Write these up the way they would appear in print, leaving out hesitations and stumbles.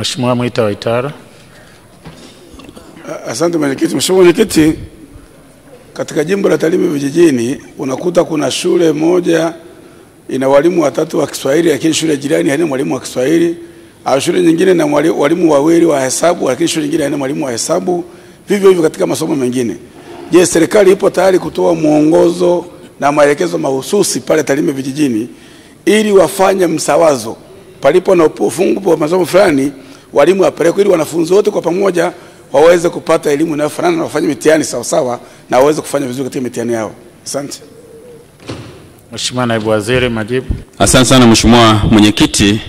Mheshimiwa Mwita Waitara. Asante mwenyekiti. Mheshimiwa mwenyekiti, katika jimbo la Tarime vijijini unakuta kuna shule moja ina walimu watatu wa Kiswahili lakini shule jirani haina mwalimu wa Kiswahili, au shule nyingine na walimu wawili wa hesabu lakini shule nyingine haina mwalimu wa hesabu, vivyo hivyo katika masomo mengine. Je, serikali ipo tayari kutoa mwongozo na maelekezo mahususi pale Tarime vijijini ili wafanye msawazo palipo na upungufu wa masomo fulani, walimu wapelekwe ili wanafunzi wote kwa pamoja waweze kupata elimu inayofanana na wafanye mitihani sawa sawa na waweze kufanya vizuri katika mitihani yao? Asante. Mheshimiwa Naibu Waziri, majibu. Asante sana Mheshimiwa Mwenyekiti.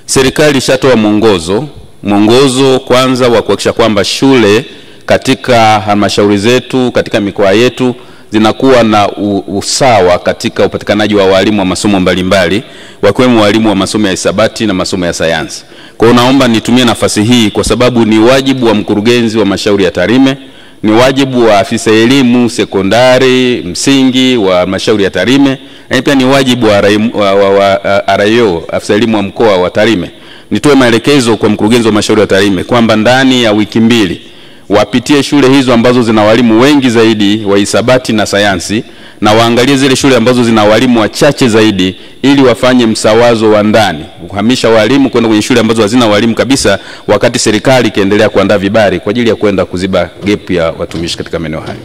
Serikali ishatoa mwongozo kwanza wa kuhakikisha kwamba shule katika halmashauri zetu, katika mikoa yetu zinakuwa na usawa katika upatikanaji wa walimu wa masomo mbalimbali, wakiwemo walimu wa masomo ya hisabati na masomo ya sayansi. Kwa hiyo naomba nitumie nafasi hii kwa sababu ni wajibu wa mkurugenzi wa halmashauri ya Tarime, ni wajibu wa afisa elimu sekondari msingi wa halmashauri ya Tarime, na pia ni wajibu wa RIO, afisa elimu wa mkoa wa Tarime. Nitoe maelekezo kwa mkurugenzi wa halmashauri ya Tarime kwamba ndani ya wiki 2 wapitie shule hizo ambazo zina walimu wengi zaidi wa hisabati na sayansi, na waangalie zile shule ambazo zina walimu wachache zaidi ili wafanye msawazo wa ndani, kuhamisha walimu kwenda kwenye shule ambazo hazina walimu kabisa, wakati serikali ikiendelea kuandaa vibali kwa ajili ya kwenda kuziba gap ya watumishi katika maeneo hayo.